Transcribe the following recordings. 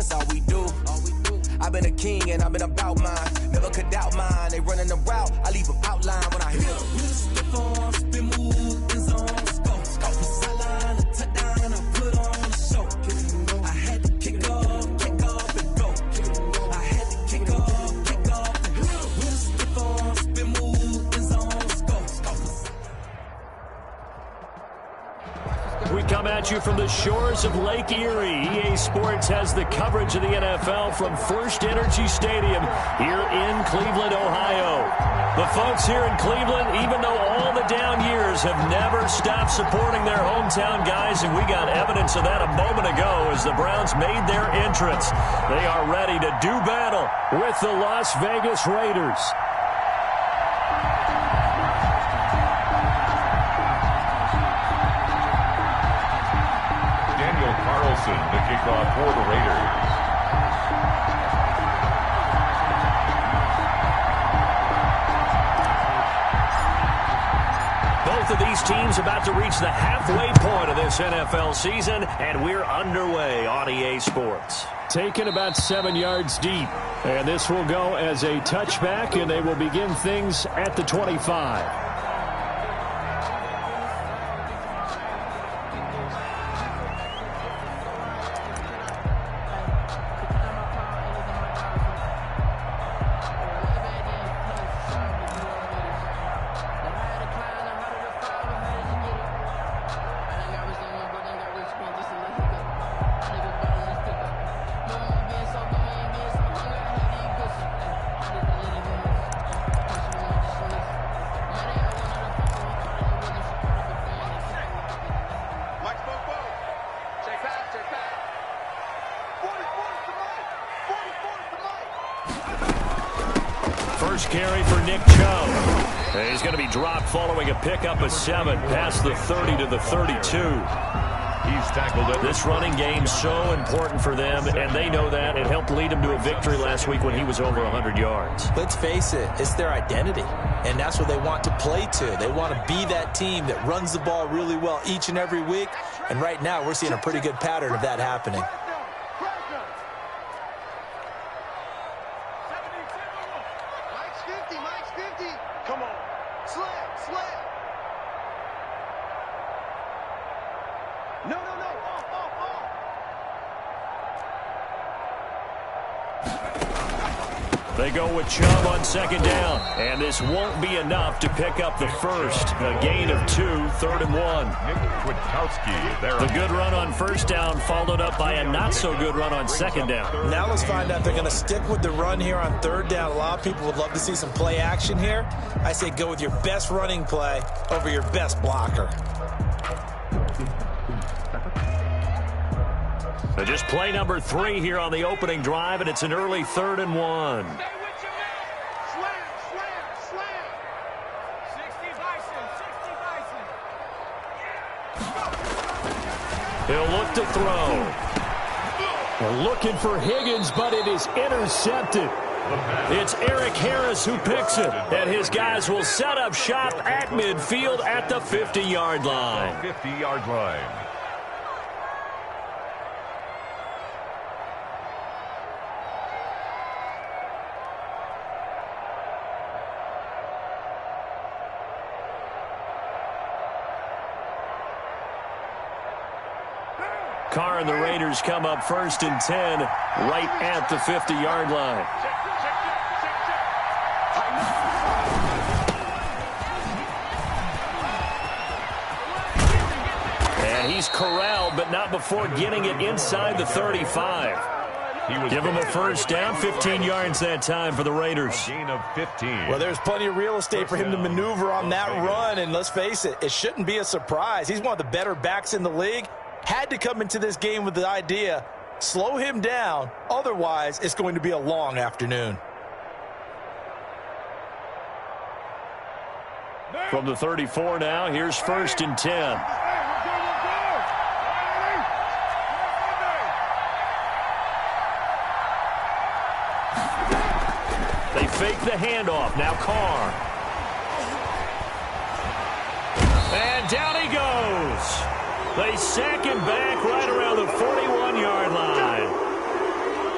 that's all we do. I've been a king and I've been about mine. Never could doubt mine. They running the route, I leave them outline when I hit them. Stiff on, spin move, in zone, scope. Sideline, a touchdown, I put on a show. I had to kick off and go. I had to kick off and go. Stiff on, spin move, in zone, scope. We come at you from the shores of Lake Erie. EA Sports has the coverage of the NFL from First Energy Stadium here in Cleveland, Ohio. The folks here in Cleveland, even though all the down years, have never stopped supporting their hometown guys, and we got evidence of that a moment ago as the Browns made their entrance. They are ready to do battle with the Las Vegas Raiders. The kickoff for the Raiders. Both of these teams about to reach the halfway point of this NFL season, and we're underway on EA Sports. Taken about 7 yards deep, and this will go as a touchback, and they will begin things at the 25. First carry for Nick Chubb. He's going to be dropped following a pickup of 7 past the 30 to the 32. He's tackled it. This running game so important for them, and they know that. It helped lead him to a victory last week when he was over 100 yards. Let's face it, it's their identity, and that's what they want to play to. They want to be that team that runs the ball really well each and every week, and right now we're seeing a pretty good pattern of that happening. They go with Chubb on second down, and this won't be enough to pick up the first. A gain of 2, 3rd and 1. The good run on first down followed up by a not-so-good run on second down. Now let's find out if they're going to stick with the run here on 3rd down. A lot of people would love to see some play action here. I say go with your best running play over your best blocker. So just play number 3 here on the opening drive, and it's an early 3rd and 1. He'll look to throw. We're looking for Higgins, but it is intercepted. It's Eric Harris who picks it, and his guys will set up shop at midfield at the 50-yard line. 50-yard line. Carr and the Raiders come up 1st and 10 right at the 50-yard line. And he's corralled, but not before getting it inside the 35. Give him a first down, 15 yards that time for the Raiders. A gain of 15. Well, there's plenty of real estate for him to maneuver on that run, and let's face it, it shouldn't be a surprise. He's one of the better backs in the league. Had to come into this game with the idea, slow him down, otherwise it's going to be a long afternoon. From the 34 now, here's 1st and 10. They fake the handoff. Now Carr. And down he goes. They sack him back right around the 41-yard line.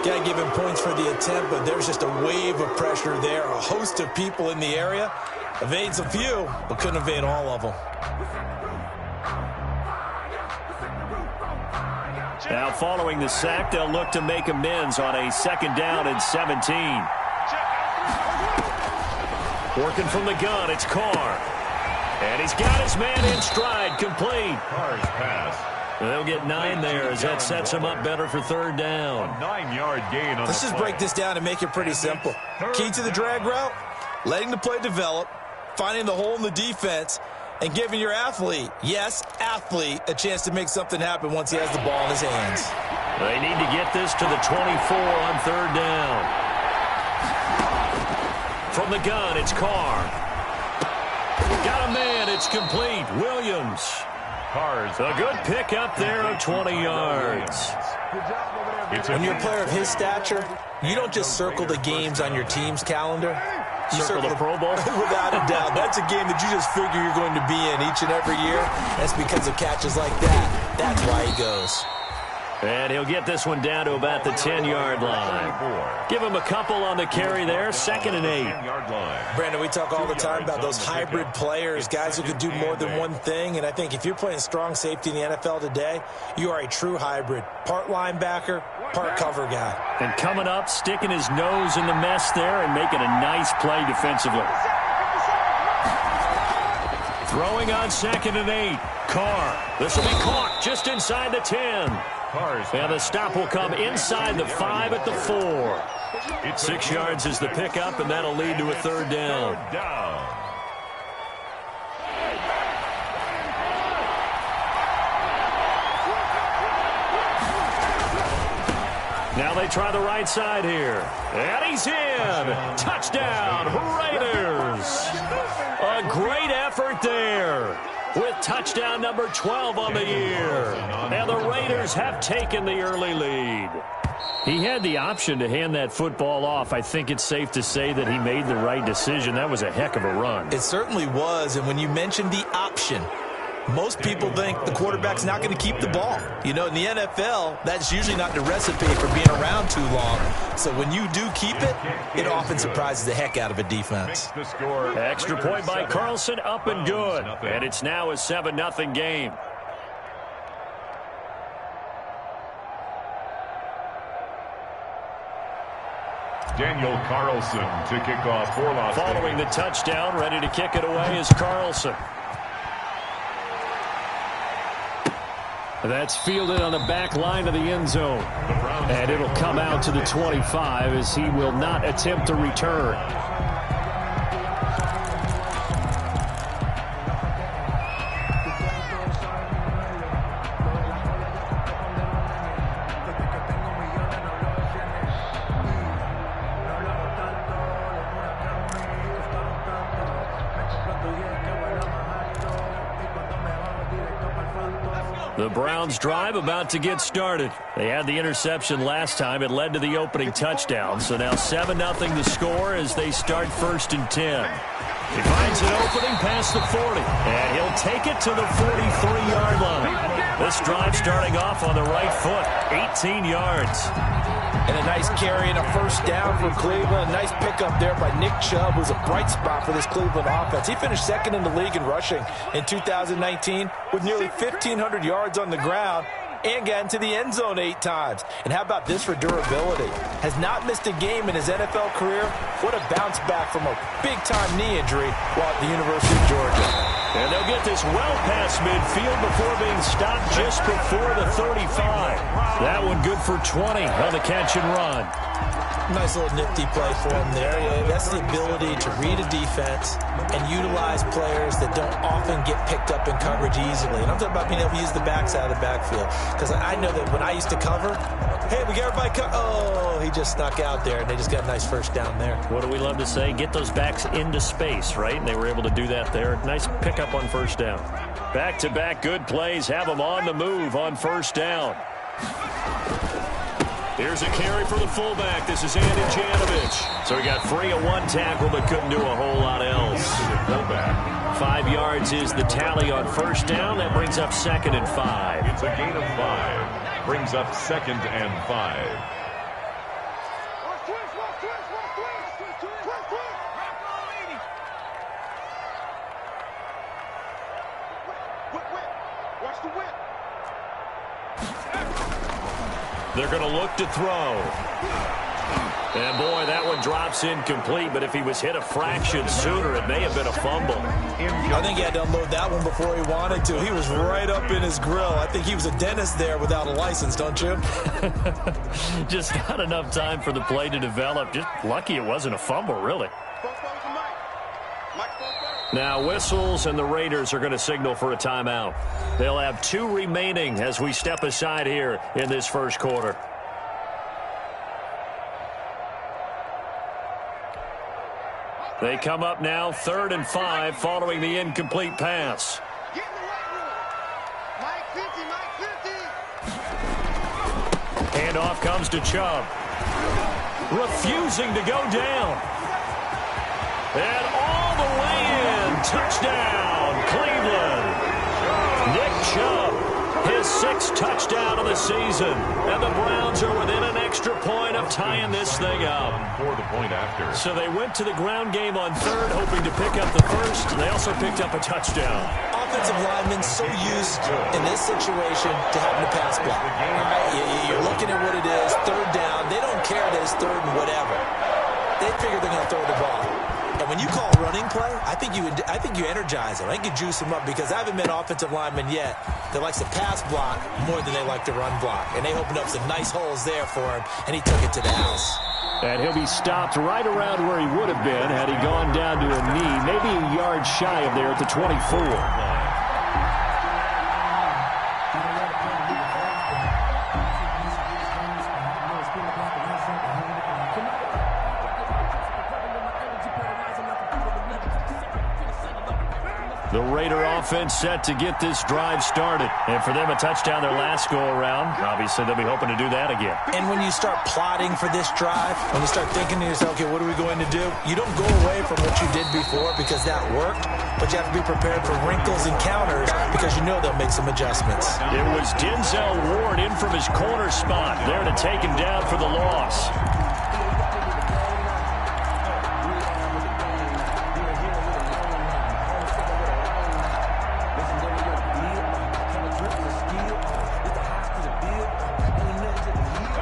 Got to give him points for the attempt, but there's just a wave of pressure there. A host of people in the area. Evades a few, but couldn't evade all of them. Now following the sack, they'll look to make amends on a 2nd down and 17. Working from the gun, it's Carr. And he's got his man in stride, complete. Carr's pass. They'll get 9 there as that sets him up better for 3rd down. A 9-yard gain on Let's just break this down and make it pretty simple. Key to the drag route, letting the play develop, finding the hole in the defense, and giving your athlete, yes, athlete, a chance to make something happen once he has the ball in his hands. They need to get this to the 24 on 3rd down. From the gun, it's Carr. Got a man, it's complete. Williams. Carr's A good pick up there of 20 yards. When you're a player of his stature, you don't just circle the games on your team's calendar. You Circle the Pro Bowl? Without a doubt. That's a game that you just figure you're going to be in each and every year. That's because of catches like that. That's why he goes. And he'll get this one down to about the 10-yard line. Give him a couple on the carry there, 2nd and 8. Brandon, we talk all the time about those hybrid players, guys who can do more than one thing. And I think if you're playing strong safety in the NFL today, you are a true hybrid. Part linebacker, part cover guy. And coming up, sticking his nose in the mess there and making a nice play defensively. Throwing on 2nd and 8. Carr. This will be caught just inside the 10. And the stop will come inside the 5 at the 4. 6 yards is the pickup, and that'll lead to a 3rd down. Now they try the right side here. And he's in. Touchdown, Raiders. A great effort there, with touchdown number 12 on the year. And the Raiders have taken the early lead. He had the option to hand that football off. I think it's safe to say that he made the right decision. That was a heck of a run. It certainly was. And when you mentioned the option, most people think the quarterback's not going to keep the ball. You know, in the NFL, that's usually not the recipe for being around too long. So when you do keep it, it often surprises the heck out of a defense. Extra point by Carlson, up and good. And it's now a 7-0 game. Daniel Carlson to kick off for Las Vegas. Following the touchdown, ready to kick it away is Carlson. That's fielded on the back line of the end zone. And it'll come out to the 25 as he will not attempt to return. The Browns drive about to get started. They had the interception last time. It led to the opening touchdown. So now 7-0 the score as they start 1st and 10. He finds an opening past the 40. And he'll take it to the 43-yard line. This drive starting off on the right foot. 18 yards. And a nice carry and a 1st down for Cleveland. A nice pickup there by Nick Chubb, who's a bright spot for this Cleveland offense. He finished 2nd in the league in rushing in 2019 with nearly 1,500 yards on the ground and got into the end zone 8 times. And how about this for durability? Has not missed a game in his NFL career. What a bounce back from a big-time knee injury while at the University of Georgia. And they'll get this well past midfield before being stopped just before the 35. That one good for 20 on the catch and run. Nice little nifty play for him there. Yeah, that's the ability to read a defense and utilize players that don't often get picked up in coverage easily. And I'm talking about being able to use the backside of the backfield. Because I know that when I used to cover, hey, we got everybody oh, he just snuck out there, and they just got a nice 1st down there. What do we love to say? Get those backs into space, right? And they were able to do that there. Nice pickup on 1st down. Back-to-back good plays have them on the move on 1st down. Here's a carry for the fullback. This is Andy Janovich. So he got free of 1 tackle but couldn't do a whole lot else. 5 yards is the tally on 1st down. That brings up 2nd and 5. It's a gain of 5. Brings up 2nd and 5. They're going to look to throw. And, boy, that one drops incomplete, but if he was hit a fraction sooner, it may have been a fumble. I think he had to unload that one before he wanted to. He was right up in his grill. I think he was a dentist there without a license, don't you? Just not enough time for the play to develop. Just lucky it wasn't a fumble, really. Now whistles, and the Raiders are going to signal for a timeout. They'll have 2 remaining as we step aside here in this first quarter. They come up now 3rd and 5 following the incomplete pass. Handoff comes to Chubb. Refusing to go down. And all the way in. Touchdown, Cleveland. Nick Chubb, his 6th touchdown of the season. And the Browns are within an extra point of tying this thing up. For the point after. So they went to the ground game on 3rd, hoping to pick up the first. And they also picked up a touchdown. Offensive linemen so used in this situation to having to pass block. All right? You're looking at what it is, 3rd down. They don't care that it's 3rd and whatever. They figure they're going to throw the ball. And when you call running play, I think you energize them. I think you juice them up because I haven't met an offensive lineman yet that likes to pass block more than they like to run block. And they opened up some nice holes there for him, and he took it to the house. And he'll be stopped right around where he would have been had he gone down to a knee, maybe a yard shy of there at the 24. The Raider offense set to get this drive started. And for them, a touchdown their last go-around. Obviously, they'll be hoping to do that again. And when you start plotting for this drive, when you start thinking to yourself, okay, what are we going to do? You don't go away from what you did before because that worked, but you have to be prepared for wrinkles and counters because you know they'll make some adjustments. It was Denzel Ward in from his corner spot there to take him down for the loss.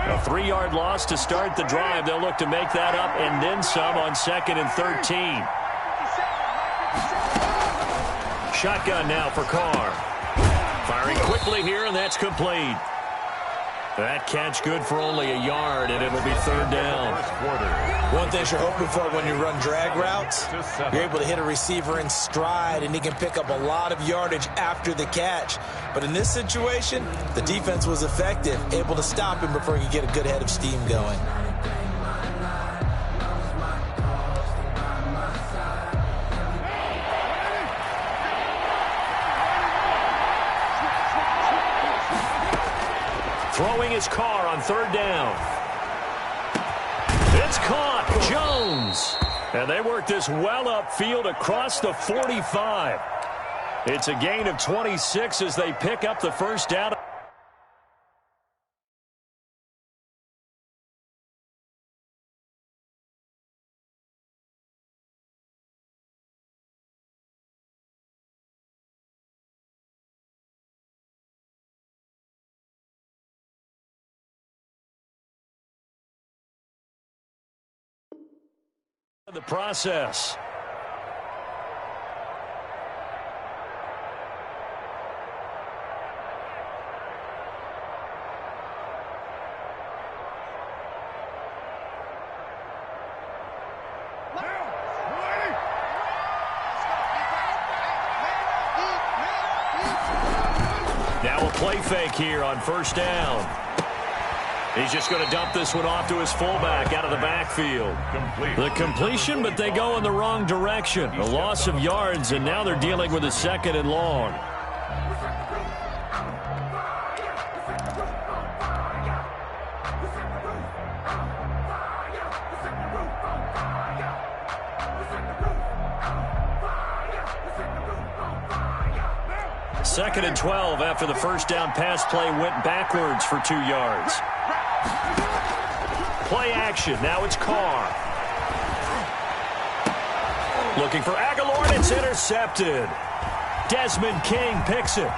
A 3-yard loss to start the drive. They'll look to make that up and then some on 2nd and 13. Shotgun now for Carr. Firing quickly here, and that's complete. That catch good for only a yard, and it'll be 3rd down. One thing you're hoping for when you run drag routes, you're able to hit a receiver in stride, and he can pick up a lot of yardage after the catch. But in this situation, the defense was effective, able to stop him before he could get a good head of steam going. Throwing his Carr on 3rd down. It's caught. Jones. And they work this well upfield across the 45. It's a gain of 26 as they pick up the first down. The process. Now a play fake here on 1st down. He's just going to dump this one off to his fullback out of the backfield. The completion, but they go in the wrong direction. A loss of yards, and now they're dealing with a 2nd and long. Second and 12 after the first down pass play went backwards for 2 yards. Play action. Now it's Carr. Looking for Aguilar, and it's intercepted. Desmond King picks it.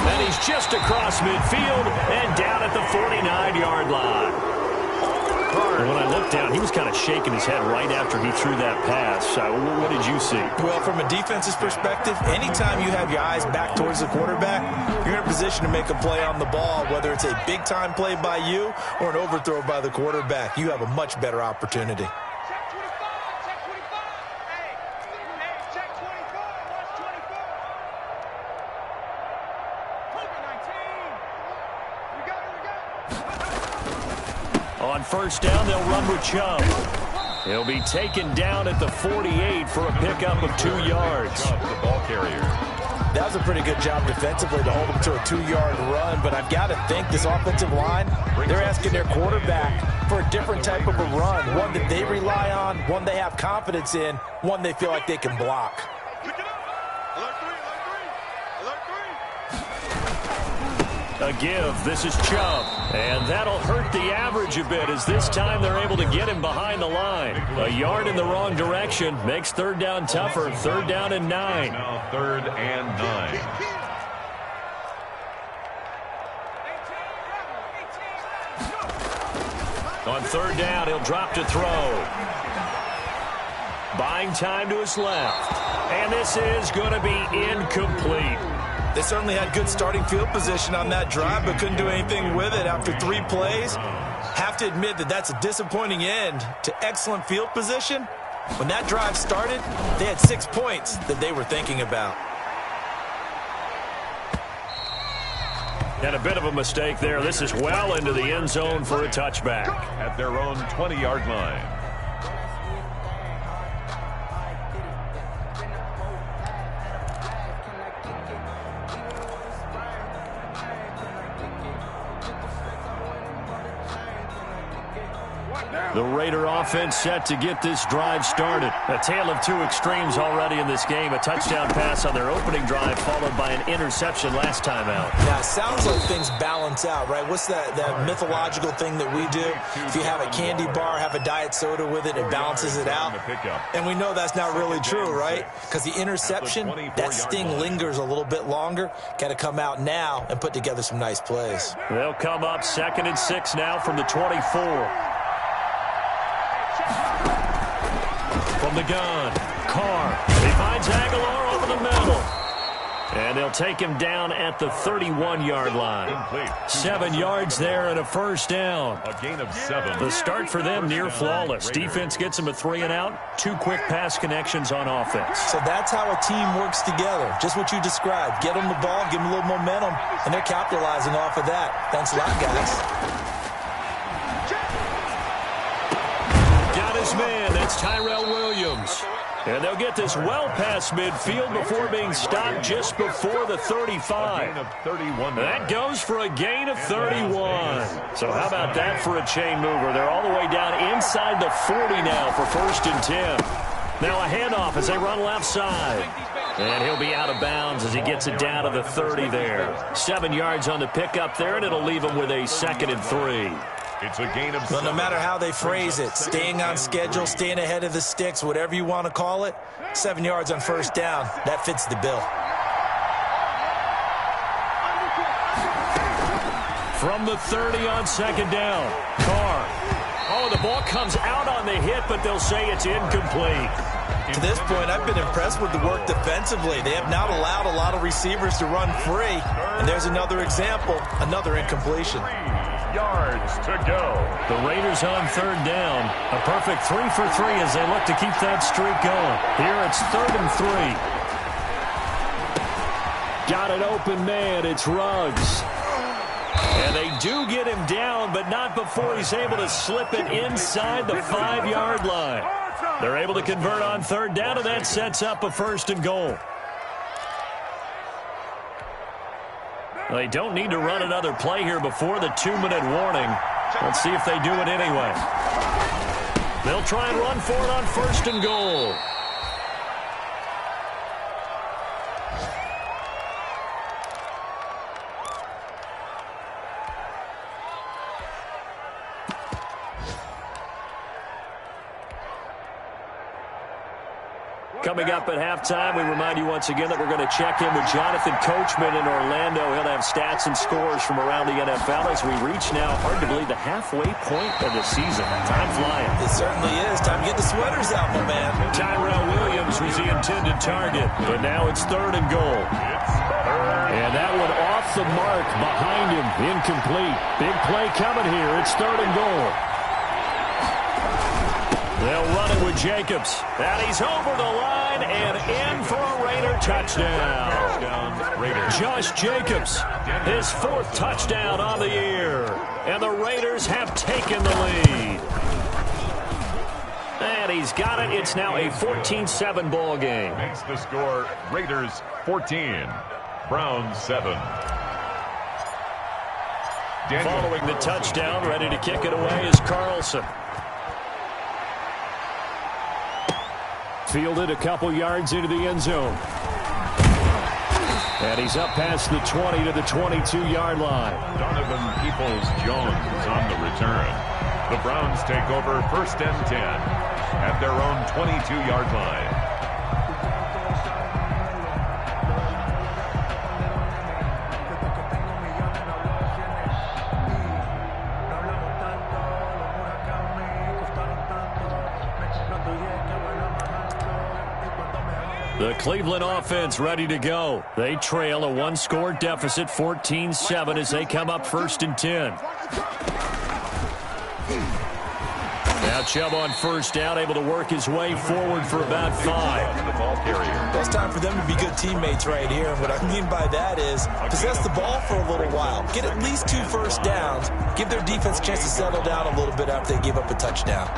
And he's just across midfield and down at the 49-yard line. When I looked down, he was kind of shaking his head right after he threw that pass. What did you see? Well, from a defense's perspective, anytime you have your eyes back towards the quarterback, you're in a position to make a play on the ball, whether it's a big-time play by you or an overthrow by the quarterback. You have a much better opportunity. On first down, they'll run with Chubb. He'll be taken down at the 48 for a pickup of 2 yards. The ball carrier. That was a pretty good job defensively to hold him to a 2-yard run, but I've got to think this offensive line, they're asking their quarterback for a different type of a run, one that they rely on, one they have confidence in, one they feel like they can block. A give. This is Chubb. And that'll hurt the average a bit as this time they're able to get him behind the line. A yard in the wrong direction makes third down tougher. Third down and 9. Now 3rd and 9. On third down, he'll drop to throw. Buying time to his left. And this is going to be incomplete. They certainly had good starting field position on that drive, but couldn't do anything with it after 3 plays. Have to admit that that's a disappointing end to excellent field position. When that drive started, they had 6 points that they were thinking about. And a bit of a mistake there. This is well into the end zone for a touchback. At their own 20-yard line. The Raider offense set to get this drive started. A tale of 2 extremes already in this game. A touchdown pass on their opening drive followed by an interception last time out. Now, it sounds like things balance out, right? What's that mythological thing that we do? If you have a candy bar, have a diet soda with it, it balances it out. And we know that's not really true, right? Because the interception, that sting lingers a little bit longer. Got to come out now and put together some nice plays. They'll come up 2nd and 6 now from the 24. From the gun, Carr. He finds Aguilar over the middle. And they'll take him down at the 31-yard line. 7 yards there and a first down. A gain of 7. The start for them near flawless. Defense gets them a 3 and out. 2 quick pass connections on offense. So that's how a team works together. Just what you described. Get them the ball, give them a little momentum, and they're capitalizing off of that. Thanks a lot, guys. Man, that's Tyrell Williams. And they'll get this well past midfield before being stopped just before the 35. That goes for a gain of 31. So how about that for a chain mover? They're all the way down inside the 40 now for 1st and 10. Now a handoff as they run left side. And he'll be out of bounds as he gets it down to the 30 there. 7 yards on the pickup there, and it'll leave him with a 2nd and 3. It's a gain of 7. Well, no matter how they phrase it, staying on schedule, staying ahead of the sticks, whatever you want to call it, 7 yards on first down, that fits the bill. From the 30 on 2nd down, Carr. Oh, the ball comes out on the hit, but they'll say it's incomplete. To this point, I've been impressed with the work defensively. They have not allowed a lot of receivers to run free. And there's another example, another incompletion. 3 yards to go. The Raiders on 3rd down. A perfect 3 for 3 as they look to keep that streak going. Here it's 3rd and 3. Got an open man. It's Ruggs. And they do get him down, but not before he's able to slip it inside the 5-yard line. They're able to convert on 3rd down, and that sets up a 1st and goal. They don't need to run another play here before the 2-minute warning. Let's see if they do it anyway. They'll try and run for it on 1st and goal. Coming up at halftime, we remind you once again that we're going to check in with Jonathan Coachman in Orlando. He'll have stats and scores from around the NFL as we reach now, hard to believe, the halfway point of the season. Time flying. It certainly is. Time to get the sweaters out, my man. Tyrell Williams was the intended target, but now it's 3rd and goal. And that one off the mark behind him, incomplete. Big play coming here. It's 3rd and goal. They'll run it with Jacobs. And he's over the line and in for a Raider touchdown. Josh Jacobs, his 4th touchdown on the year. And the Raiders have taken the lead. And he's got it. It's now a 14-7 ball game. Makes the score Raiders 14, Browns 7. Following the touchdown, ready to kick it away is Carlson. Fielded a couple yards into the end zone. And he's up past the 20 to the 22-yard line. Donovan Peoples-Jones is on the return. The Browns take over 1st and 10 at their own 22-yard line. The Cleveland offense ready to go. They trail a 1-score deficit, 14-7, as they come up 1st and 10. Now Chubb on 1st down, able to work his way forward for about 5. The ball carrier. Well, it's time for them to be good teammates right here. And what I mean by that is possess the ball for a little while. Get at least 2 first downs. Give their defense a chance to settle down a little bit after they give up a touchdown.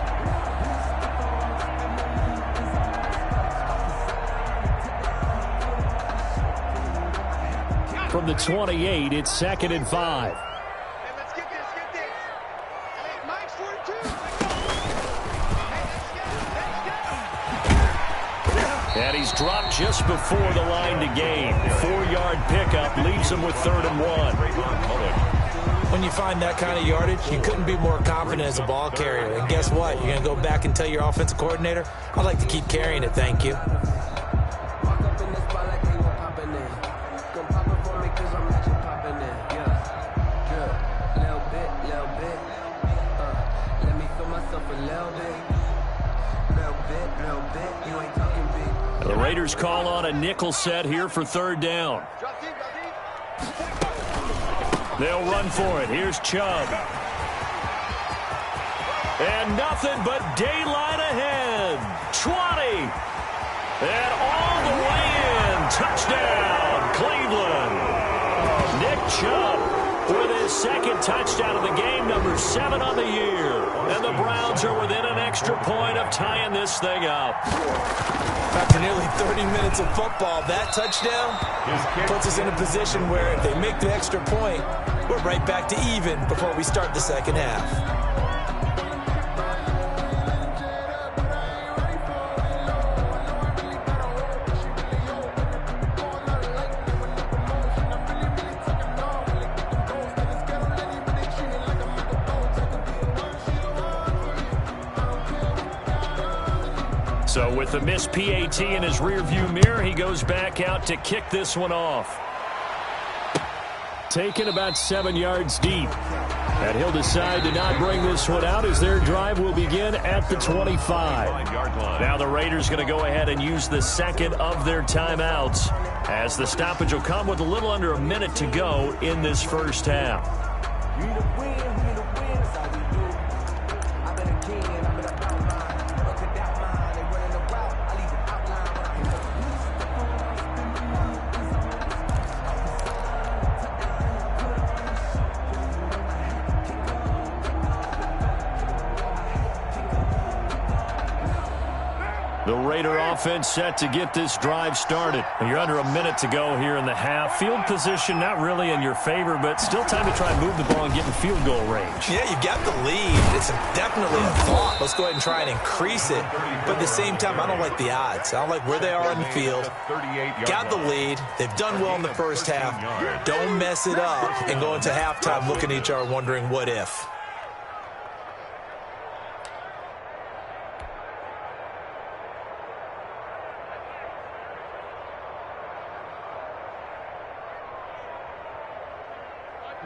From the 28, it's 2nd and 5. Let's get this. Hey, Mike's 42. And he's dropped just before the line to gain. 4-yard pickup leaves him with 3rd and 1. When you find that kind of yardage, you couldn't be more confident as a ball carrier. And guess what? You're going to go back and tell your offensive coordinator, I'd like to keep carrying it, thank you. The Raiders call on a nickel set here for 3rd down. They'll run for it. Here's Chubb. And nothing but daylight ahead. 20. And all the way in. Touchdown, Cleveland. Nick Chubb with his 2nd touchdown of the game, number 7 on the year. And the Browns are within an extra point of tying this thing up. After nearly 30 minutes of football, that touchdown puts us in a position where if they make the extra point, we're right back to even before we start the 2nd half. So with the missed PAT in his rearview mirror, he goes back out to kick this one off. Taken about 7 yards deep. And he'll decide to not bring this one out as their drive will begin at the 25. Now the Raiders going to go ahead and use the 2nd of their timeouts as the stoppage will come with a little under a minute to go in this 1st half. The Raider offense set to get this drive started. You're under a minute to go here in the half. Field position not really in your favor, but still time to try and move the ball and get in field goal range. Yeah, you got the lead. It's definitely a thought. Let's go ahead and try and increase it. But at the same time, I don't like the odds. I don't like where they are on the field. Got the lead. They've done well in the 1st half. Don't mess it up and go into halftime looking at each other wondering what if.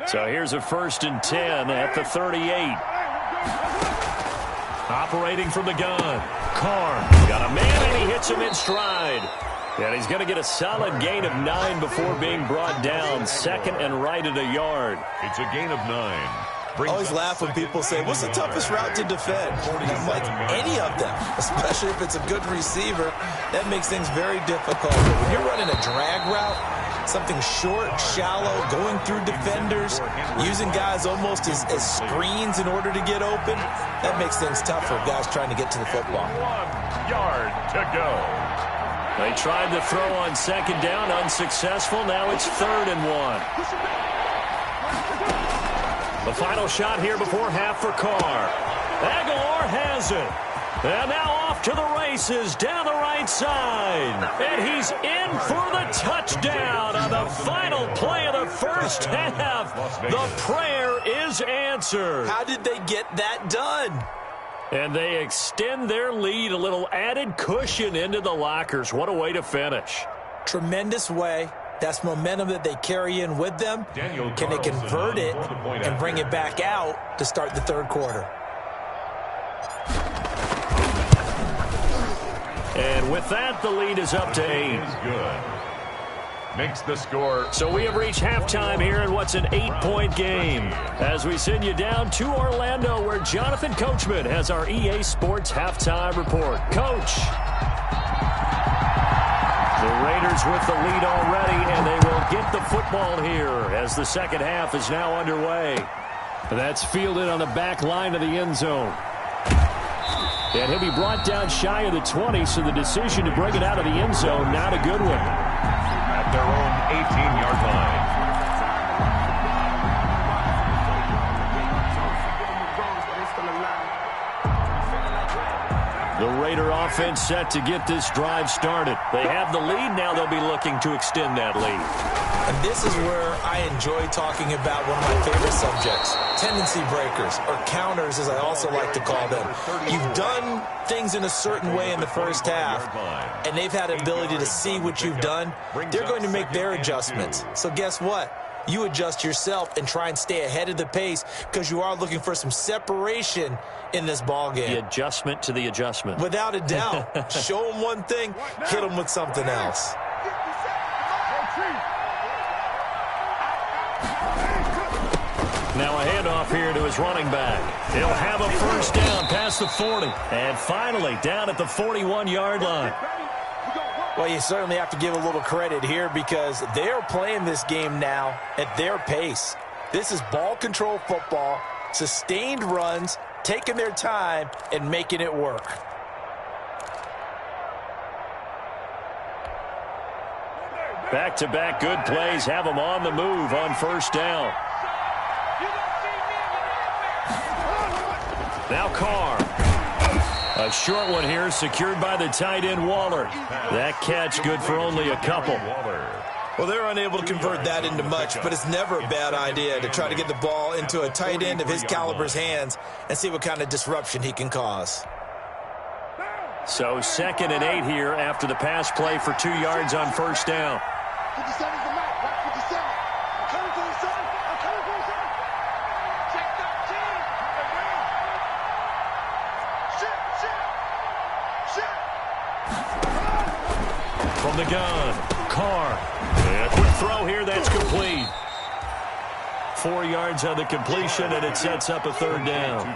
So here's a 1st and 10 at the 38. Operating from the gun. Carr got a man, and he hits him in stride. And he's going to get a solid gain of 9 before being brought down. 2nd and right at a yard. It's a gain of 9. I always laugh when people say, what's the toughest route to defend? I'm like, any of them, especially if it's a good receiver. That makes things very difficult. But when you're running a drag route, something short, shallow, going through defenders, using guys almost as screens in order to get open, that makes things tough for guys trying to get to the football. 1 yard to go. They tried to throw on 2nd down, unsuccessful. Now it's 3rd and 1. The final shot here before half for Carr. Aguilar has it. And now off to the races down the right side. And he's in for the touchdown on the final play of the first half. The prayer is answered. How did they get that done? And they extend their lead, a little added cushion into the lockers. What a way to finish. Tremendous way. That's momentum that they carry in with them. Can they convert it and bring it back out to start the 3rd quarter? And with that, the lead is up to 8. Good. Makes the score. So we have reached halftime here in what's an 8-point game. As we send you down to Orlando, where Jonathan Coachman has our EA Sports halftime report. Coach. The Raiders with the lead already, and they will get the football here as the second half is now underway. That's fielded on the back line of the end zone. And he'll be brought down shy of the 20, so the decision to bring it out of the end zone, not a good one. At their own 18-yard line. The Raider offense set to get this drive started. They have the lead. Now they'll be looking to extend that lead. And this is where I enjoy talking about one of my favorite subjects, tendency breakers, or counters as I also like to call them. You've done things in a certain way in the first half, and they've had an ability to see what you've done. They're going to make their adjustments. So guess what? You adjust yourself and try and stay ahead of the pace because you are looking for some separation in this ball game. The adjustment to the adjustment. Without a doubt. Show them one thing, hit them with something else. Now a handoff here to his running back. He'll have a first down past the 40. And finally down at the 41-yard line. Well, you certainly have to give a little credit here because they're playing this game now at their pace. This is ball control football, sustained runs, taking their time and making it work. Back-to-back good plays have them on the move on first down. Now Carr. A short one here secured by the tight end Waller. That catch good for only a couple. Well, they're unable to convert that into much, but it's never a bad idea to try to get the ball into a tight end of his caliber's hands and see what kind of disruption he can cause. So 2nd and 8 here after the pass play for 2 yards on first down. From the gun, Carr. And a quick throw here, that's complete. 4 yards on the completion, and it sets up a 3rd down.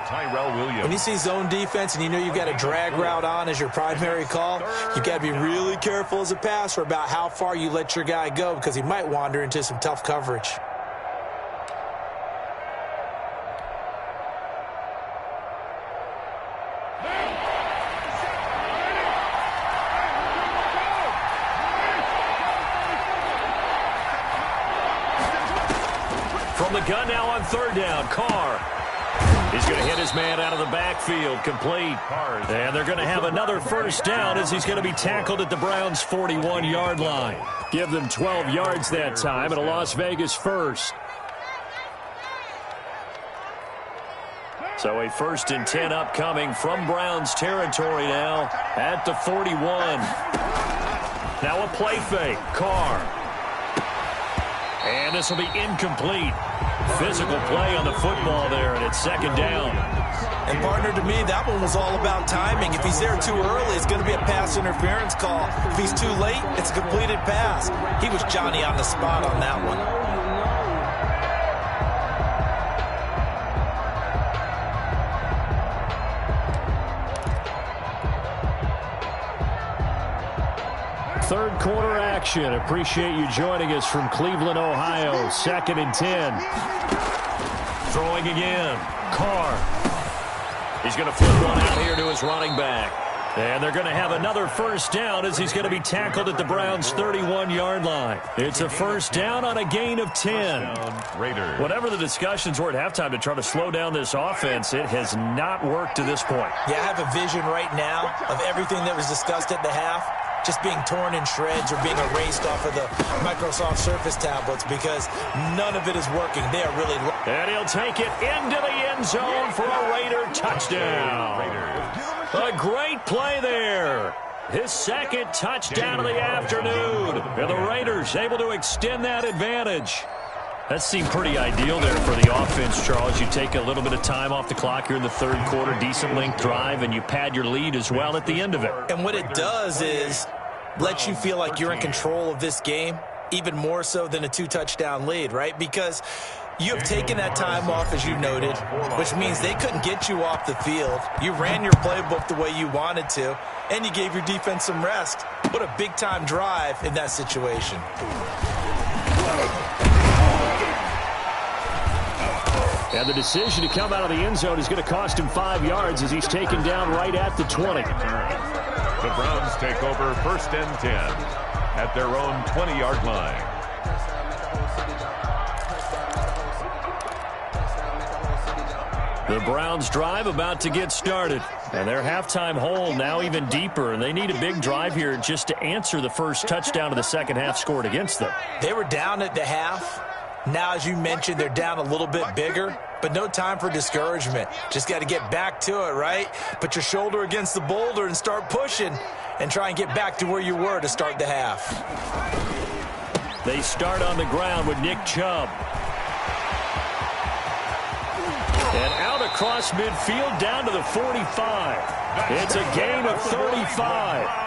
When you see zone defense and you know you've got a drag route on as your primary call, you've got to be really careful as a passer about how far you let your guy go because he might wander into some tough coverage. From the gun now on 3rd down, Carr. He's going to hit his man out of the backfield, complete. And they're going to have another first down as he's going to be tackled at the Browns' 41-yard line. Give them 12 yards that time and a Las Vegas first. So a 1st and 10 upcoming from Browns territory now at the 41. Now a play fake, Carr. And this will be incomplete. Physical play on the football there, and it's second down. And partner, to me, that one was all about timing. If he's there too early, it's going to be a pass interference call. If he's too late, it's a completed pass. He was Johnny on the spot on that one. Third quarter action. Appreciate you joining us from Cleveland, Ohio. 2nd and 10. Throwing again. Carr. He's going to flip one out here to his running back. And they're going to have another first down as he's going to be tackled at the Browns' 31-yard line. It's a first down on a gain of 10. Whatever the discussions were at halftime to try to slow down this offense, it has not worked to this point. Yeah, I have a vision right now of everything that was discussed at the half just being torn in shreds or being erased off of the Microsoft Surface tablets because none of it is working. They are really... And he'll take it into the end zone for a Raider touchdown. A great play there. His second touchdown of the afternoon. And the Raiders able to extend that advantage. That seemed pretty ideal there for the offense, Charles. You take a little bit of time off the clock here in the third quarter, decent length drive, and you pad your lead as well at the end of it. And what it does is let you feel like you're in control of this game, even more so than a 2-touchdown lead, right? Because you have taken that time off, as you noted, which means they couldn't get you off the field. You ran your playbook the way you wanted to, and you gave your defense some rest. What a big-time drive in that situation. And the decision to come out of the end zone is going to cost him 5 yards as he's taken down right at the 20. The Browns take over 1st and 10 at their own 20-yard line. The Browns drive about to get started. And their halftime hole now even deeper. And they need a big drive here just to answer the first touchdown of the second half scored against them. They were down at the half. Now, as you mentioned, they're down a little bit bigger, but no time for discouragement. Just got to get back to it, right? Put your shoulder against the boulder and start pushing and try and get back to where you were to start the half. They start on the ground with Nick Chubb. And out across midfield down to the 45. It's a gain of 35.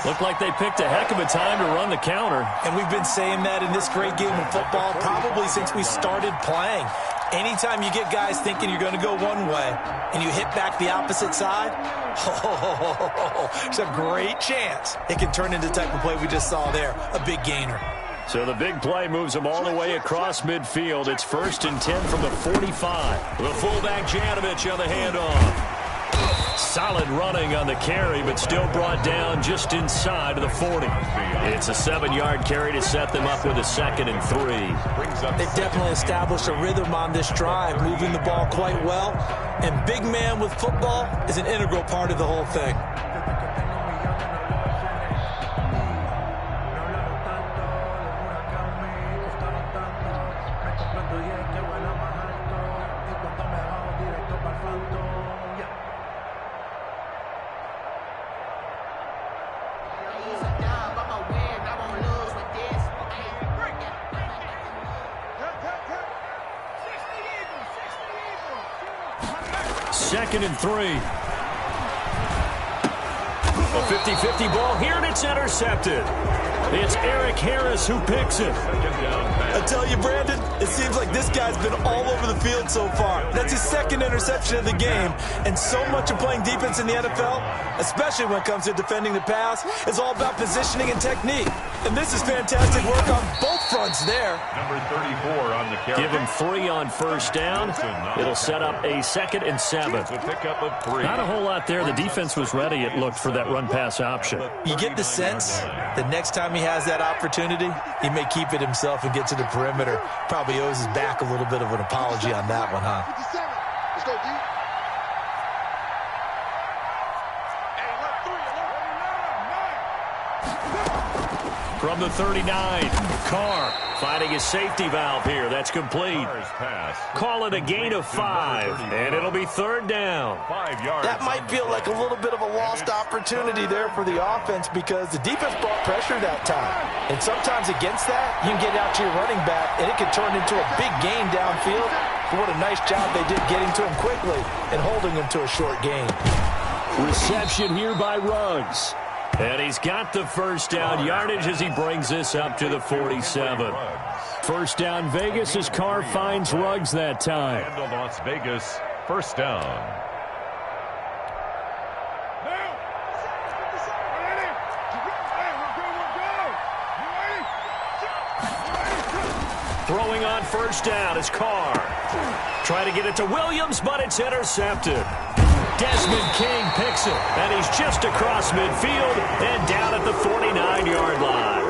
Looked like they picked a heck of a time to run the counter. And we've been saying that in this great game of football probably since we started playing. Anytime you get guys thinking you're going to go one way and you hit back the opposite side, it's a great chance it can turn into the type of play we just saw there, a big gainer. So the big play moves them all the way across midfield. It's 1st and 10 from the 45. The fullback Janovich on the handoff. Solid running on the carry, but still brought down just inside of the 40. It's a 7-yard carry to set them up with a 2nd and 3. They've definitely established a rhythm on this drive, moving the ball quite well. And big man with football is an integral part of the whole thing. Second and 3. A 50-50 ball here, and it's intercepted. It's Eric Harris who picks it. I tell you, Brandon, it seems like this guy's been all over the field so far. That's his 2nd interception of the game. And so much of playing defense in the NFL, especially when it comes to defending the pass, is all about positioning and technique. And this is fantastic work on both fronts there. Number 34 on the carry. Give him 3 on first down. It'll set up a 2nd and 7. It's a pickup of 3. Not a whole lot there. The defense was ready, it looked, for that run-pass option. You get the sense the next time he has that opportunity, he may keep it himself and get to the perimeter. Probably owes his back a little bit of an apology on that one, huh? Let's go, D. From the 39, Carr finding a safety valve here. That's complete. Call it a gain of 5, and it'll be 3rd down. 5 yards. That might feel like a little bit of a lost opportunity there for the offense because the defense brought pressure that time. And sometimes against that, you can get out to your running back, and it can turn into a big gain downfield. But what a nice job they did getting to him quickly and holding him to a short gain. Reception here by Ruggs. And he's got the 1st down yardage as he brings this up to the 47. 1st down Vegas as Carr finds Ruggs that time. And the Las Vegas 1st down. Throwing on 1st down is Carr. Trying to get it to Williams, but it's intercepted. Desmond King picks it, and he's just across midfield and down at the 49-yard line.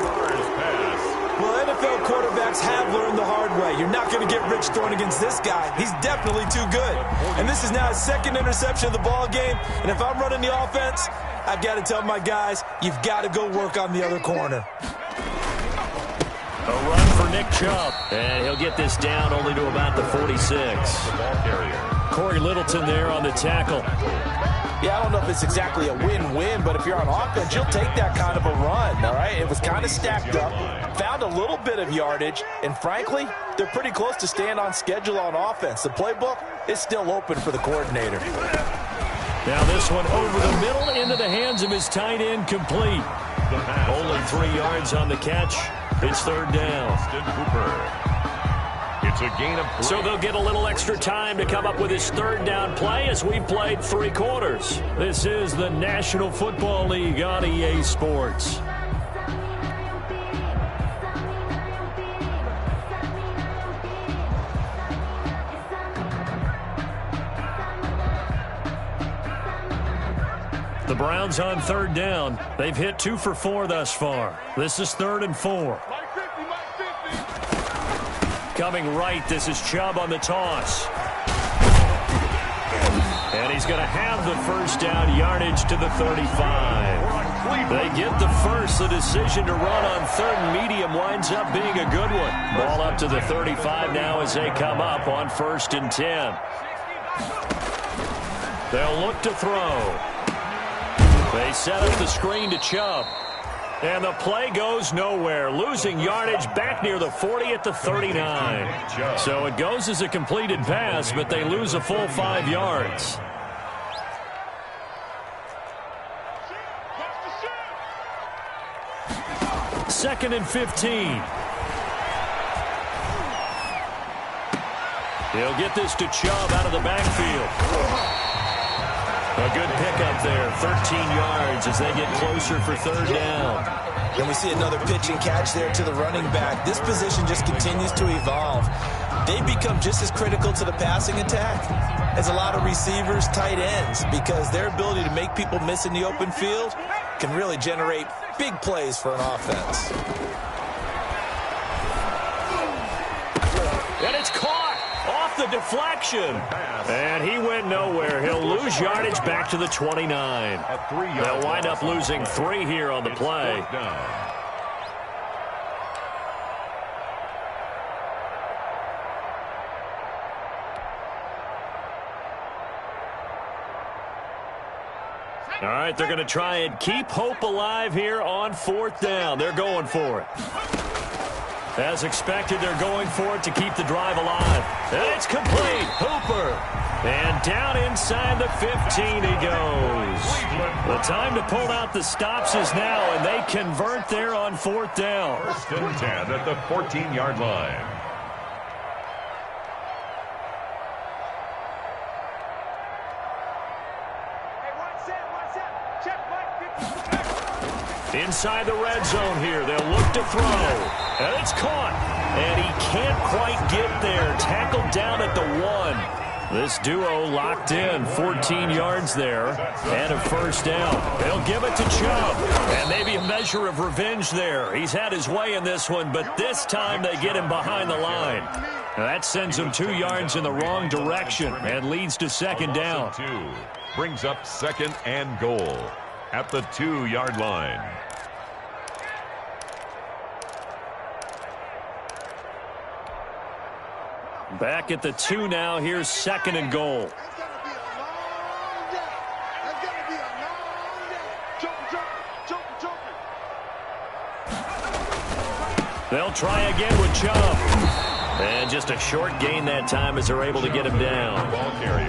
Well, NFL quarterbacks have learned the hard way. You're not going to get rich throwing against this guy. He's definitely too good. And this is now his 2nd interception of the ball game. And if I'm running the offense, I've got to tell my guys, you've got to go work on the other corner. A run for Nick Chubb, and he'll get this down only to about the 46. The ball carrier. Corey Littleton there on the tackle. Yeah, I don't know if it's exactly a win-win, but if you're on offense, you'll take that kind of a run, all right? It was kind of stacked up, found a little bit of yardage, and frankly, they're pretty close to staying on schedule on offense. The playbook is still open for the coordinator. Now this one over the middle into the hands of his tight end, complete. Only 3 yards on the catch. It's 3rd down. It's a gain of 3. So they'll get a little extra time to come up with his 3rd down play as we've played 3 quarters. This is the National Football League on EA Sports. The Browns on 3rd down. They've hit 2 for 4 thus far. This is 3rd and 4. Coming right, this is Chubb on the toss. And he's going to have the 1st down yardage to the 35. They get the 1st. The decision to run on 3rd and medium winds up being a good one. Ball up to the 35 now as they come up on 1st and 10. They'll look to throw. They set up the screen to Chubb. And the play goes nowhere. Losing yardage back near the 40 at the 39. So it goes as a completed pass, but they lose a full 5 yards. Second and 15. He'll get this to Chubb out of the backfield. A good pickup there, 13 yards as they get closer for 3rd down. And we see another pitch and catch there to the running back. This position just continues to evolve. They become just as critical to the passing attack as a lot of receivers, tight ends, because their ability to make people miss in the open field can really generate big plays for an offense. And it's caught off the deflection. And he went nowhere. He'll lose yardage back to the 29. They'll wind up losing 3 here on the play. All right, they're going to try and keep hope alive here on 4th down. They're going for it. As expected, they're going for it to keep the drive alive. And it's complete. Hooper. And down inside the 15 he goes. The time to pull out the stops is now, and they convert there on 4th down. 1st and 10 at the 14-yard line. Inside the red zone here. They'll look to throw. And it's caught. And he can't quite get there. Tackled down at the 1. This duo locked in. 14 yards there. And a 1st down. They'll give it to Chubb. And maybe a measure of revenge there. He's had his way in this one, but this time they get him behind the line. Now that sends him 2 yards in the wrong direction and leads to 2nd down. 2 brings up 2nd and goal at the 2-yard line. Back at the 2 now. Here's 2nd and goal. They'll try again with Chubb. And just a short gain that time as they're able to get him down.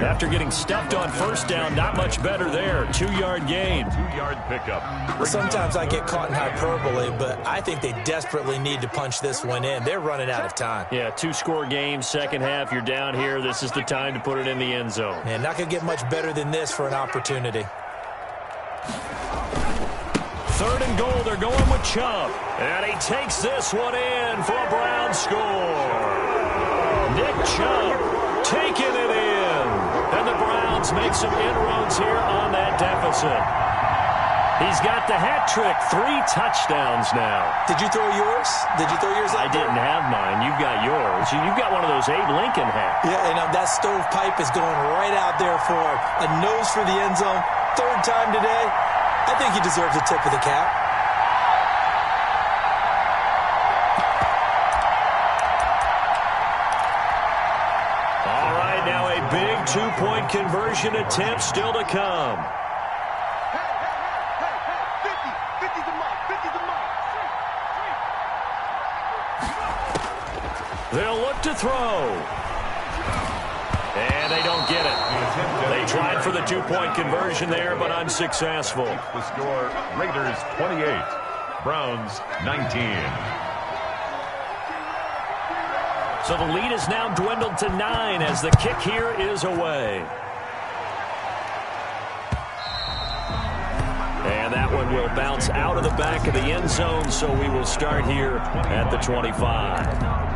After getting stuffed on 1st down, not much better there. 2-yard gain. 2-yard pickup. Sometimes I get caught in hyperbole, but I think they desperately need to punch this one in. They're running out of time. Yeah, 2-score game, second half. You're down here. This is the time to put it in the end zone. And not going to get much better than this for an opportunity. 3rd and goal. They're going with Chubb. And he takes this one in for a Brown score. Nick Chubb taking it in. And the Browns make some inroads here on that deficit. He's got the hat trick. 3 touchdowns now. Did you throw yours? I didn't have mine. You've got yours. You've got one of those Abe Lincoln hats. Yeah, and that stovepipe is going right out there for a nose for the end zone. 3rd time today. I think he deserves a tip of the cap. All right, now a big 2-point conversion attempt still to come. They'll look to throw. And they don't get it. They tried for the 2-point conversion there, but unsuccessful. The score, Raiders 28, Browns 19. So the lead is now dwindled to 9 as the kick here is away. And that one will bounce out of the back of the end zone, so we will start here at the 25.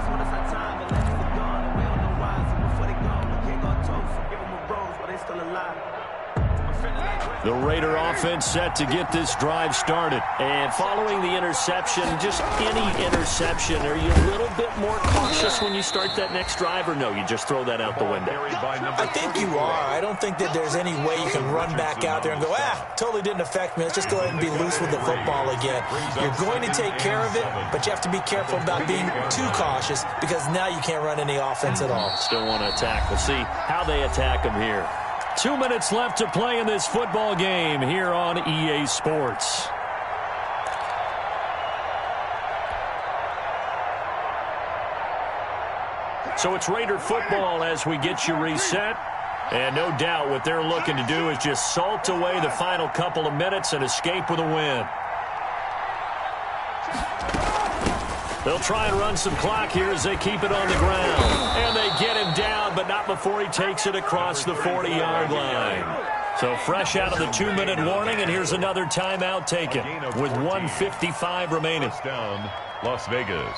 The Raider offense set to get this drive started. And following the interception, just any interception, are you a little bit more cautious when you start that next drive, or no, you just throw that out the window? I think you are. I don't think that there's any way you can run back out there and go, totally didn't affect me. Let's just go ahead and be loose with the football again. You're going to take care of it, but you have to be careful about being too cautious because now you can't run any offense at all. Still want to attack. We'll see how they attack them here. 2 minutes left to play in this football game here on EA Sports. So it's Raider football as we get you reset. And no doubt what they're looking to do is just salt away the final couple of minutes and escape with a win. They'll try and run some clock here as they keep it on the ground. And they get him down, but not before he takes it across the 40-yard line. So fresh out of the 2-minute warning, and here's another timeout taken with 1:55 remaining. Down, Las Vegas.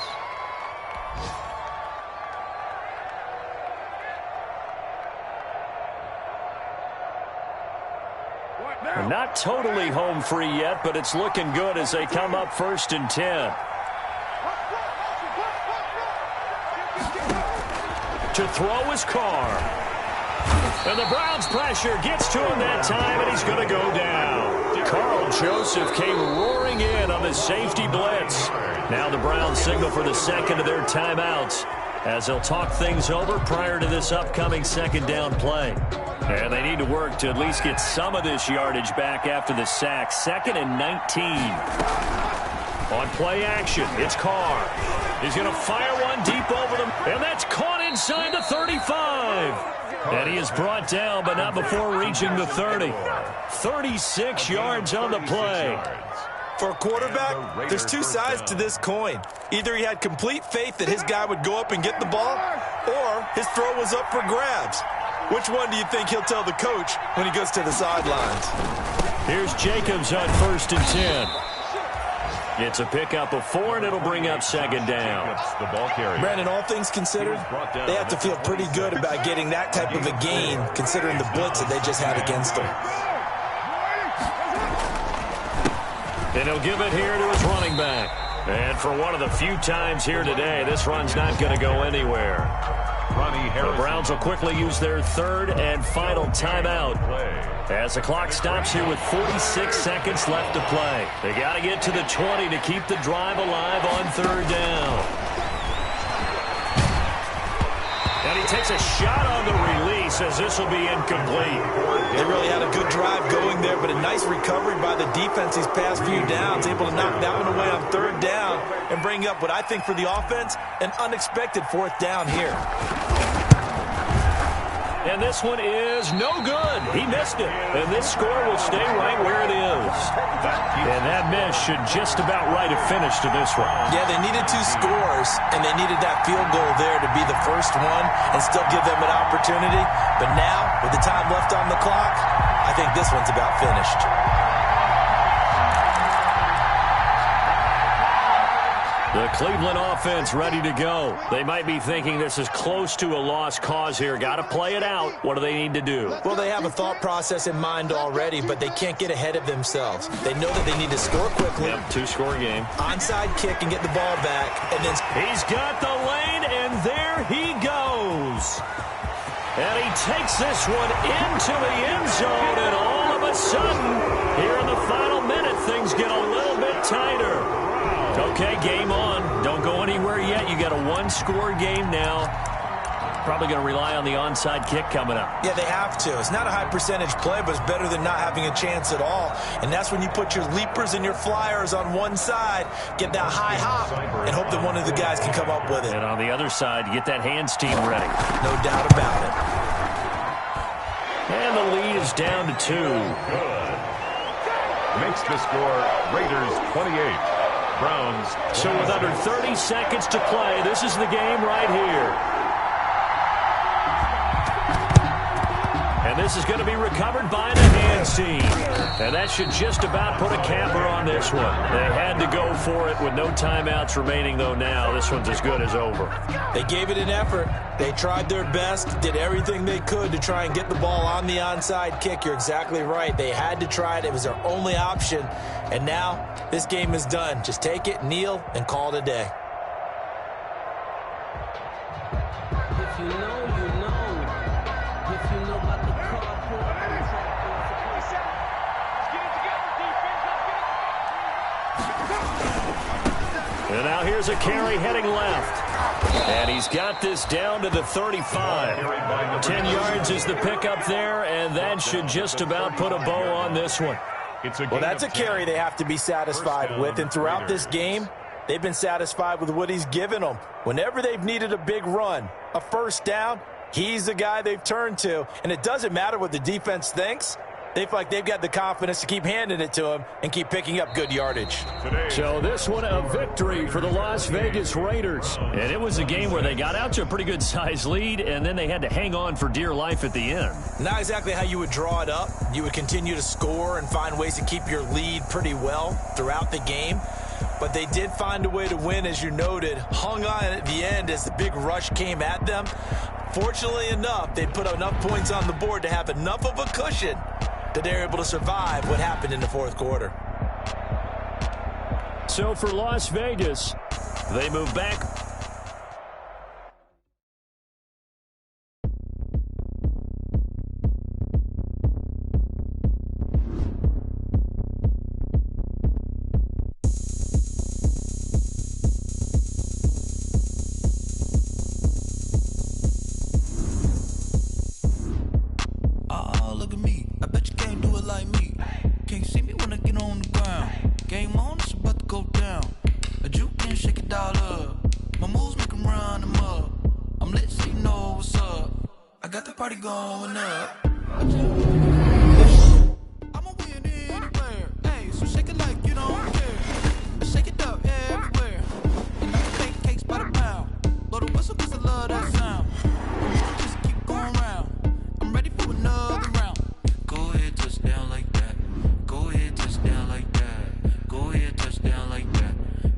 Not totally home free yet, but it's looking good as they come up 1st and 10. To throw his car. And the Browns pressure gets to him that time, and he's going to go down. Carl Joseph came roaring in on the safety blitz. Now the Browns signal for the second of their timeouts as they'll talk things over prior to this upcoming 2nd down play. And they need to work to at least get some of this yardage back after the sack. 2nd and 19. On play action, it's Carr. He's going to fire one deep over them, and that's caught inside the 35. And he is brought down, but not before reaching the 30. 36 yards on the play. For a quarterback, there's 2 sides to this coin. Either he had complete faith that his guy would go up and get the ball, or his throw was up for grabs. Which one do you think he'll tell the coach when he goes to the sidelines? Here's Jacobs on 1st and 10. It's a pickup of 4, and it'll bring up 2nd down. The ball carrier. Brandon, all things considered, they have to feel pretty good about getting that type of a gain, considering the blitz that they just had against them. And he'll give it here to his running back. And for one of the few times here today, this run's not going to go anywhere. The Browns will quickly use their 3rd and final timeout as the clock stops here with 46 seconds left to play. They got to get to the 20 to keep the drive alive on 3rd down. And he takes a shot on the release as this will be incomplete. They really had a good drive going there, but a nice recovery by the defense these past few downs, able to knock that one away on 3rd down and bring up what I think for the offense, an unexpected 4th down here. And this one is no good. He missed it. And this score will stay right where it is. And that miss should just about right have finished to this one. Yeah, they needed 2 scores, and they needed that field goal there to be the first one and still give them an opportunity. But now, with the time left on the clock, I think this one's about finished. The Cleveland offense ready to go. They might be thinking this is close to a lost cause here. Got to play it out. What do they need to do? Well, they have a thought process in mind already, but they can't get ahead of themselves. They know that they need to score quickly. Yep, 2-score game. Onside kick and get the ball back. And then he's got the lane, and there he goes. And he takes this one into the end zone, and all of a sudden, here in the final minute, things get a little bit tighter. Okay, game on. Don't go anywhere yet. You got a 1-score game now. Probably going to rely on the onside kick coming up. Yeah, they have to. It's not a high percentage play, but it's better than not having a chance at all. And that's when you put your leapers and your flyers on one side, get that high hop, and hope that one of the guys can come up with it. And on the other side, you get that hands team ready. No doubt about it. And the lead is down to 2. Good. Makes the score Raiders 28. Browns. So with under 30 seconds to play, this is the game right here. And this is going to be recovered by the hands team. And that should just about put a capper on this one. They had to go for it with no timeouts remaining, though, now. This one's as good as over. They gave it an effort. They tried their best, did everything they could to try and get the ball on the onside kick. You're exactly right. They had to try it. It was their only option. And now this game is done. Just take it, kneel, and call it a day. If you know, you know. If you know about the carpool. And now here's a carry heading left. And he's got this down to the 35. 10 yards is the pickup there, and that should just about put a bow on this one. Well, that's a carry they have to be satisfied with, and throughout this game, they've been satisfied with what he's given them. Whenever they've needed a big run, a 1st down, he's the guy they've turned to, and it doesn't matter what the defense thinks. They feel like they've got the confidence to keep handing it to him and keep picking up good yardage. So this one a victory for the Las Vegas Raiders. And it was a game where they got out to a pretty good size lead, and then they had to hang on for dear life at the end. Not exactly how you would draw it up. You would continue to score and find ways to keep your lead pretty well throughout the game. But they did find a way to win, as you noted. Hung on at the end as the big rush came at them. Fortunately enough, they put enough points on the board to have enough of a cushion that they're able to survive what happened in the 4th quarter. So for Las Vegas, they move back. Look at me. I bet you can't do it like me. Can't see me when I get on the ground. Game on, it's about to go down. A juke and shake it all up. My moves make them run them up. I'm lit so you know what's up. I got the party going up. I'm a win anywhere. Hey, so shake it like you don't care. Shake it up everywhere. And I can make cakes by the pound. Blow the whistle cause I love that sound. Just keep going round. I'm ready for another round. Go ahead, touchdown like that. Go ahead, touchdown like that. Go ahead, touchdown like that.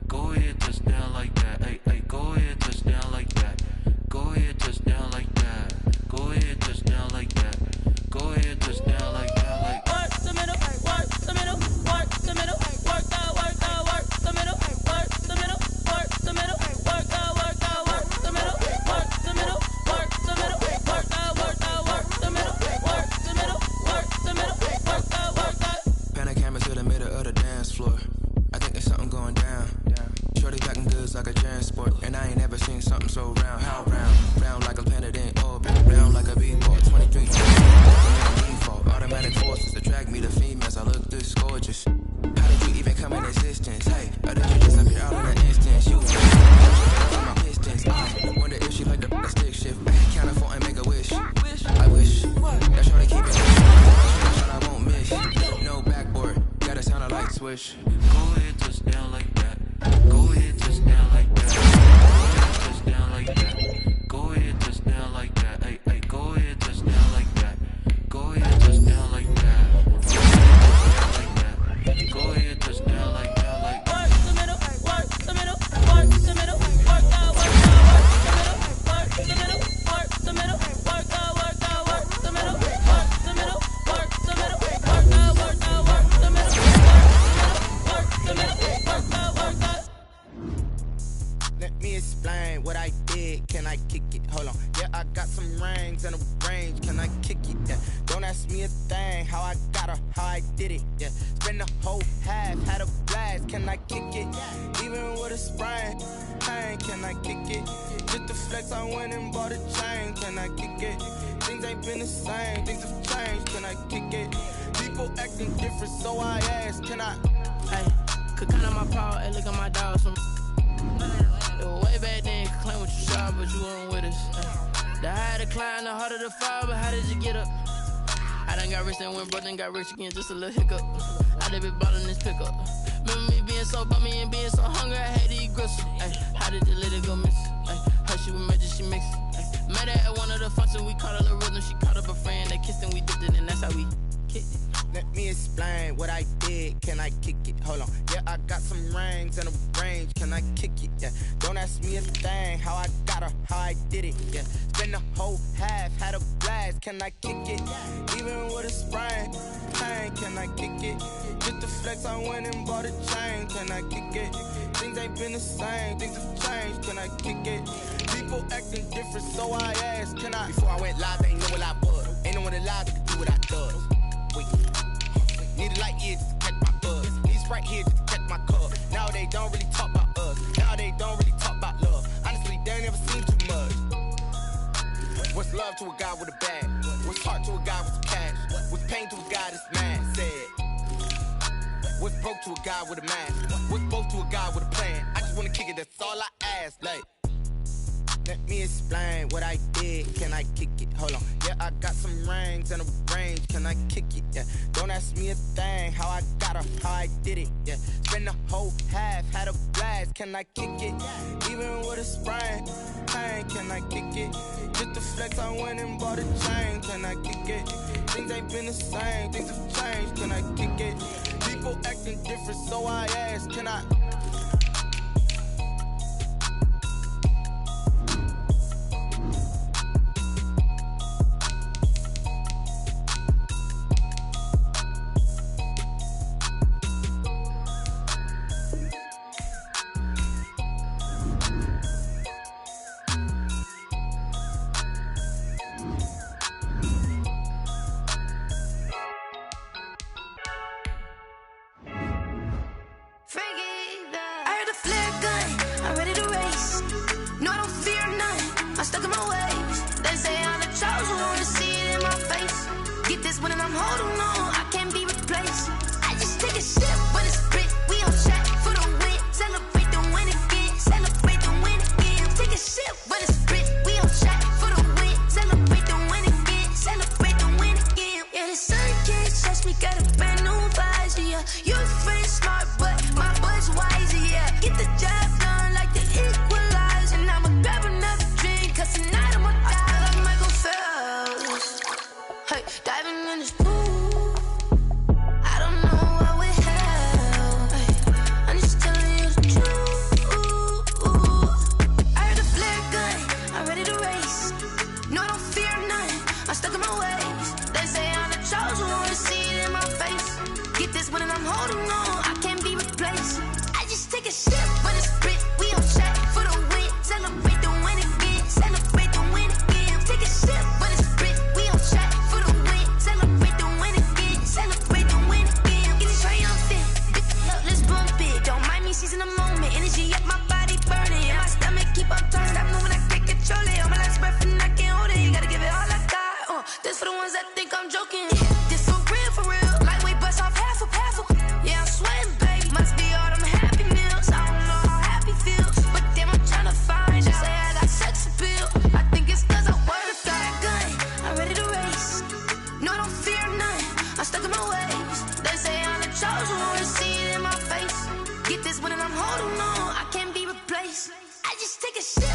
Go ahead, touchdown like that. Hey, hey, go ahead, touchdown like that. Go ahead, touchdown like that. Go ahead, touchdown like that. Go ahead, touchdown. like me, the females, I look this gorgeous. How did you even come in existence? Hey, or did you just appear all in an instant? You my pistons. I wonder if she like the stick shift. Count a phone and make a wish. I wish that y'all to keep it. I won't miss. No backboard, gotta sound a light switch. Go ahead, touch down like that. Go ahead, touch down like that. Touch down like that. Go ahead, touch down like that. Hey, hey, go ahead, touch down like that. Go ahead, touch down like that. Go ahead, touch down like that. Like work the middle, work the middle, work the middle, work out, work the middle, work the middle, work out, work the middle, work the middle, work the middle, work out, work the middle, work the middle, work out, work out. Let me explain what I did. Can I kick it? Hold on. Yeah, I got some rings and a range. Can I kick it? Yeah. Don't ask me a thing. How I got her, how I did it. Yeah. Spend the whole half, had a blast. Can I kick it? Even with a sprain, pain. Can I kick it? Just the flex, I went and bought a chain. Can I kick it? Things ain't been the same. Things have changed. Can I kick it? People acting different, so I ask. Can I? Hey, could count on my power. Hey, look at my dogs. Way back then, you could claim what you saw, but you weren't with us. The higher the climb, the harder the fall, but how did you get up? I done got rich, then went broke, then got rich again, just a little hiccup. I done been ballin' this pickup. Remember me being so bummy and being so hungry, I had to eat gristle. Ay, how did you let it go miss? Ay, how she was magic, she mixed. Met her at one of the functions, we caught a little rhythm, she caught up a friend, they kissed and we dipped it, and that's how we kicked it. Let me explain what I did. Can I kick it? Hold on. Yeah, I got some rings and a range. Can I kick it? Yeah. Don't ask me a thing. How I got her, how I did it. Yeah. Spend the whole half, had a blast. Can I kick it? Even with a sprain, pain. Can I kick it? Just the flex, I went and bought a chain. Can I kick it? Things ain't been the same. Things have changed. Can I kick it? People acting different, so I asked. Can I? Before I went live, they ain't know what I was. Ain't no one alive that could do what I does. Wait. Need a light year just to catch my buzz. Need Sprite here just to catch my cup. Now they don't really talk about us. Now they don't really talk about love. Honestly, they ain't never seen too much. What's love to a guy with a bag? What's heart to a guy with some cash? What's pain to a guy that's mad? Said. What's broke to a guy with a mask? What's both to a guy with a plan? I just wanna kick it, that's all I ask. Like, let me explain what I did. Can I kick it? Hold on. Yeah, I got some rings and a range. Can I kick it? Yeah. Don't ask me a thing. How I got her, how I did it. Yeah. Spend the whole half, had a blast. Can I kick it? Even with a sprain, pain. Can I kick it? Just the flex, I went and bought a chain. Can I kick it? Things ain't been the same. Things have changed. Can I kick it? People acting different, so I ask. Can I? This for the ones that think I'm joking. This for real, like ways. They say I'm the chosen one, see it in my face. Get this one and I'm holding on, I can't be replaced. I just take a shit.